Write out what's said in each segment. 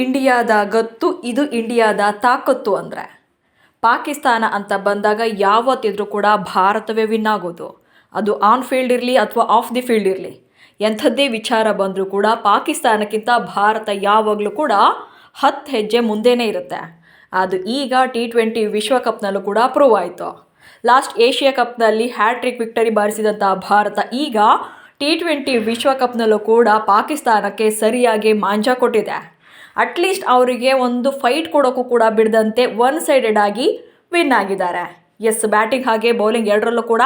ಇಂಡಿಯಾದ ಗತ್ತು, ಇದು ಇಂಡಿಯಾದ ತಾಕತ್ತು ಅಂದರೆ ಪಾಕಿಸ್ತಾನ ಅಂತ ಬಂದಾಗ ಯಾವತ್ತಿದ್ರೂ ಕೂಡ ಭಾರತವೇ ವಿನ್ ಆಗೋದು. ಅದು ಆನ್ ಫೀಲ್ಡ್ ಇರಲಿ ಅಥವಾ ಆಫ್ ದಿ ಫೀಲ್ಡ್ ಇರಲಿ, ಎಂಥದ್ದೇ ವಿಚಾರ ಬಂದರೂ ಕೂಡ ಪಾಕಿಸ್ತಾನಕ್ಕಿಂತ ಭಾರತ ಯಾವಾಗಲೂ ಕೂಡ 10 ಹೆಜ್ಜೆ ಮುಂದೆನೇ ಇರುತ್ತೆ. ಅದು ಈಗ T20 ವಿಶ್ವಕಪ್ನಲ್ಲೂ ಕೂಡ ಪ್ರೂವ್ ಆಯಿತು. ಲಾಸ್ಟ್ ಏಷ್ಯಾ ಕಪ್ನಲ್ಲಿ ಹ್ಯಾಟ್ರಿಕ್ ವಿಕ್ಟರಿ ಬಾರಿಸಿದಂಥ ಭಾರತ ಈಗ T20 ವಿಶ್ವಕಪ್ನಲ್ಲೂ ಕೂಡ ಪಾಕಿಸ್ತಾನಕ್ಕೆ ಸರಿಯಾಗಿ ಮಾಂಜ ಕೊಟ್ಟಿದೆ. ಅಟ್ಲೀಸ್ಟ್ ಅವರಿಗೆ ಒಂದು ಫೈಟ್ ಕೊಡೋಕ್ಕೂ ಕೂಡ ಬಿಡದಂತೆ ಒನ್ ಸೈಡೆಡ್ ಆಗಿ ವಿನ್ ಆಗಿದ್ದಾರೆ. ಎಸ್, ಬ್ಯಾಟಿಂಗ್ ಹಾಗೆ ಬೌಲಿಂಗ್ ಎರಡರಲ್ಲೂ ಕೂಡ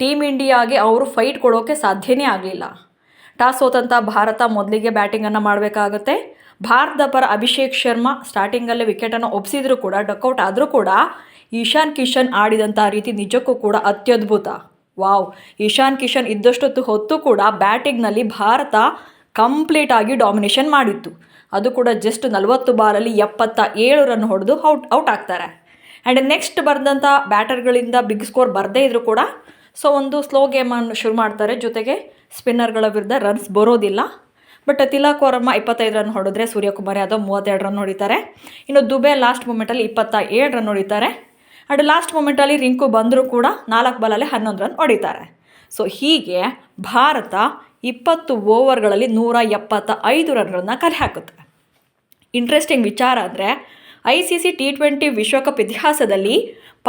ಟೀಮ್ ಇಂಡಿಯಾಗೆ ಅವರು ಫೈಟ್ ಕೊಡೋಕ್ಕೆ ಸಾಧ್ಯನೇ ಆಗಲಿಲ್ಲ. ಟಾಸ್ ಸೋತಂಥ ಭಾರತ ಮೊದಲಿಗೆ ಬ್ಯಾಟಿಂಗನ್ನು ಮಾಡಬೇಕಾಗುತ್ತೆ. ಭಾರತದ ಪರ ಅಭಿಷೇಕ್ ಶರ್ಮಾ ಸ್ಟಾರ್ಟಿಂಗಲ್ಲೇ ವಿಕೆಟನ್ನು ಒಪ್ಪಿಸಿದ್ರು ಕೂಡ, ಡಕ್ಔಟ್ ಆದರೂ ಕೂಡ ಇಶಾನ್ ಕಿಶನ್ ಆಡಿದಂಥ ರೀತಿ ನಿಜಕ್ಕೂ ಕೂಡ ಅತ್ಯದ್ಭುತ. ವಾವ್, ಇಶಾನ್ ಕಿಶನ್ ಇದ್ದಷ್ಟೊತ್ತು ಹೊತ್ತು ಕೂಡ ಬ್ಯಾಟಿಂಗ್ನಲ್ಲಿ ಭಾರತ ಕಂಪ್ಲೀಟಾಗಿ ಡಾಮಿನೇಷನ್ ಮಾಡಿತ್ತು. ಅದು ಕೂಡ ಜಸ್ಟ್ 40 ಬಾಲಲ್ಲಿ 77 ರನ್ ಹೊಡೆದು ಔಟ್ ಆಗ್ತಾರೆ. ಆ್ಯಂಡ್ ನೆಕ್ಸ್ಟ್ ಬಂದಂಥ ಬ್ಯಾಟರ್ಗಳಿಂದ ಬಿಗ್ ಸ್ಕೋರ್ ಬರದೇ ಇದ್ದರೂ ಕೂಡ ಒಂದು ಸ್ಲೋ ಗೇಮನ್ನು ಶುರು ಮಾಡ್ತಾರೆ. ಜೊತೆಗೆ ಸ್ಪಿನ್ನರ್ಗಳ ವಿರುದ್ಧ ರನ್ಸ್ ಬರೋದಿಲ್ಲ. ಬಟ್ ತಿಲಕ್ ವರ್ಮಾ 25 ರನ್ ಹೊಡೆದ್ರೆ ಸೂರ್ಯಕುಮಾರ್ ಯಾದವ್ 32 ರನ್ ಹೊಡಿತಾರೆ. ಇನ್ನು ದುಬೆ ಲಾಸ್ಟ್ ಮೂಮೆಂಟಲ್ಲಿ 27 ರನ್ ಹೊಡಿತಾರೆ. ಆ್ಯಂಡ್ ಲಾಸ್ಟ್ ಮೂಮೆಂಟಲ್ಲಿ ರಿಂಕು ಬಂದರೂ ಕೂಡ 4 ಬಾಲಲ್ಲಿ 11 ರನ್ ಹೊಡಿತಾರೆ. ಸೊ ಹೀಗೆ ಭಾರತ 20 ಓವರ್ಗಳಲ್ಲಿ 175 ರನ್ಗಳನ್ನು ಕಲೆ ಹಾಕುತ್ತೆ. ಇಂಟ್ರೆಸ್ಟಿಂಗ್ ವಿಚಾರ ಅಂದರೆ ICC T20 ವಿಶ್ವಕಪ್ ಇತಿಹಾಸದಲ್ಲಿ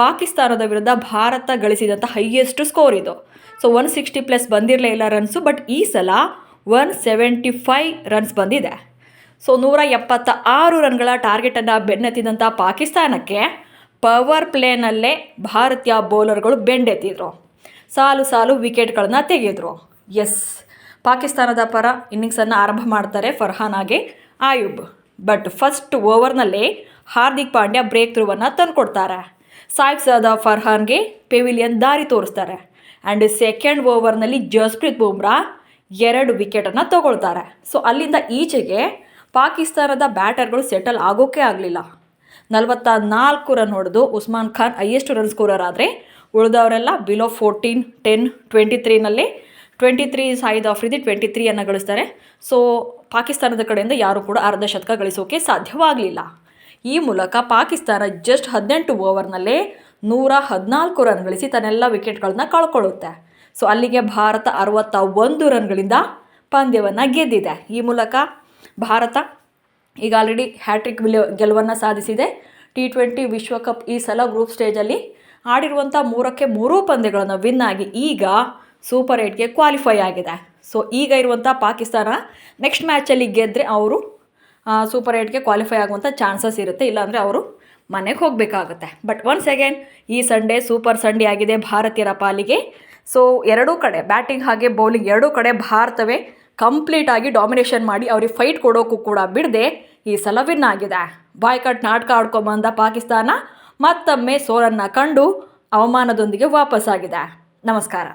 ಪಾಕಿಸ್ತಾನದ ವಿರುದ್ಧ ಭಾರತ ಗಳಿಸಿದಂಥ ಹೈಯೆಸ್ಟ್ ಸ್ಕೋರ್ ಇದು. ಸೊ 160+ ಬಂದಿರಲೇ ಇಲ್ಲ ರನ್ಸು, ಬಟ್ ಈ ಸಲ 175 ರನ್ಸ್ ಬಂದಿದೆ. ಸೊ 176 ರನ್ಗಳ ಟಾರ್ಗೆಟನ್ನು ಬೆನ್ನತ್ತಿದಂಥ ಪಾಕಿಸ್ತಾನಕ್ಕೆ ಪವರ್ ಪ್ಲೇನಲ್ಲೇ ಭಾರತೀಯ ಬೌಲರ್ಗಳು ಬೆಂಡೆತ್ತಿದ್ರು. ಸಾಲು ವಿಕೆಟ್ಗಳನ್ನು ತೆಗೆದ್ರು. ಎಸ್, ಪಾಕಿಸ್ತಾನದ ಪರ ಇನ್ನಿಂಗ್ಸನ್ನು ಆರಂಭ ಮಾಡ್ತಾರೆ ಫರ್ಹಾನ್ ಹಾಗೆ ಆಯುಬ್. ಬಟ್ ಫಸ್ಟ್ ಓವರ್ನಲ್ಲೇ ಹಾರ್ದಿಕ್ ಪಾಂಡ್ಯ ಬ್ರೇಕ್ ಥ್ರೂವನ್ನು ತಂದುಕೊಡ್ತಾರೆ. ಸಾಯಿಫ್ಜಾದ ಫರ್ಹಾನ್ಗೆ ಪೆವಿಲಿಯನ್ ದಾರಿ ತೋರಿಸ್ತಾರೆ. ಆ್ಯಂಡ್ ಸೆಕೆಂಡ್ ಓವರ್ನಲ್ಲಿ ಜಸ್ಪ್ರೀತ್ ಬುಮ್ರಾ 2 ವಿಕೆಟನ್ನು ತಗೊಳ್ತಾರೆ. ಸೊ ಅಲ್ಲಿಂದ ಈಚೆಗೆ ಪಾಕಿಸ್ತಾನದ ಬ್ಯಾಟರ್ಗಳು ಸೆಟಲ್ ಆಗೋಕ್ಕೆ ಆಗಲಿಲ್ಲ. 44 ರನ್ ಹೊಡೆದು Usman Khan highest run scorer ಆದರೆ ಉಳಿದವರೆಲ್ಲ ಬಿಲೋ 14, 10, 23ನಲ್ಲಿ 23 ಸಾಯಿದ್ ಆಫ್ರಿದಿ 23 ಗಳಿಸ್ತಾರೆ. ಸೊ ಪಾಕಿಸ್ತಾನದ ಕಡೆಯಿಂದ ಯಾರೂ ಕೂಡ ಅರ್ಧ ಶತಕ ಗಳಿಸೋಕೆ ಸಾಧ್ಯವಾಗಲಿಲ್ಲ. ಈ ಮೂಲಕ ಪಾಕಿಸ್ತಾನ ಜಸ್ಟ್ 18 ಓವರ್ನಲ್ಲೇ 114 ರನ್ ಗಳಿಸಿ ತನ್ನೆಲ್ಲ ವಿಕೆಟ್ಗಳನ್ನ ಕಳ್ಕೊಳ್ಳುತ್ತೆ. ಸೊ ಅಲ್ಲಿಗೆ ಭಾರತ 61 ರನ್ಗಳಿಂದ ಪಂದ್ಯವನ್ನು ಗೆದ್ದಿದೆ. ಈ ಮೂಲಕ ಭಾರತ ಈಗ ಆಲ್ರೆಡಿ ಹ್ಯಾಟ್ರಿಕ್ ಗೆಲುವನ್ನು ಸಾಧಿಸಿದೆ. T20 ವಿಶ್ವಕಪ್ ಈ ಸಲ ಗ್ರೂಪ್ ಸ್ಟೇಜಲ್ಲಿ ಆಡಿರುವಂಥ 3ಕ್ಕೆ 3 ಪಂದ್ಯಗಳನ್ನು ವಿನ್ ಆಗಿ ಈಗ ಸೂಪರ್ 8ಗೆ ಕ್ವಾಲಿಫೈ ಆಗಿದೆ. ಸೊ ಈಗ ಇರುವಂಥ ಪಾಕಿಸ್ತಾನ ನೆಕ್ಸ್ಟ್ ಮ್ಯಾಚಲ್ಲಿ ಗೆದ್ದರೆ ಅವರು ಸೂಪರ್ 8ಗೆ ಕ್ವಾಲಿಫೈ ಆಗುವಂಥ ಚಾನ್ಸಸ್ ಇರುತ್ತೆ. ಇಲ್ಲಾಂದರೆ ಅವರು ಮನೆಗೆ ಹೋಗಬೇಕಾಗುತ್ತೆ. ಬಟ್ ಒನ್ಸ್ ಅಗೇನ್ ಈ ಸಂಡೇ ಸೂಪರ್ ಸಂಡೇ ಆಗಿದೆ ಭಾರತೀಯರ ಪಾಲಿಗೆ. ಸೊ ಎರಡೂ ಕಡೆ ಬ್ಯಾಟಿಂಗ್ ಹಾಗೆ ಬೌಲಿಂಗ್ ಎರಡೂ ಕಡೆ ಭಾರತವೇ ಕಂಪ್ಲೀಟಾಗಿ ಡಾಮಿನೇಷನ್ ಮಾಡಿ ಅವ್ರಿಗೆ ಫೈಟ್ ಕೊಡೋಕ್ಕೂ ಕೂಡ ಬಿಡದೆ ಈ ಸಲ ವಿನ್ ಆಗಿದೆ. ಬಾಯ್ಕಟ್ ನಾಟಕ ಆಡ್ಕೊಂಬಂದ ಪಾಕಿಸ್ತಾನ ಮತ್ತೊಮ್ಮೆ ಸೋಲನ್ನು ಕಂಡು ಅವಮಾನದೊಂದಿಗೆ ವಾಪಸ್ಸಾಗಿದೆ. ನಮಸ್ಕಾರ.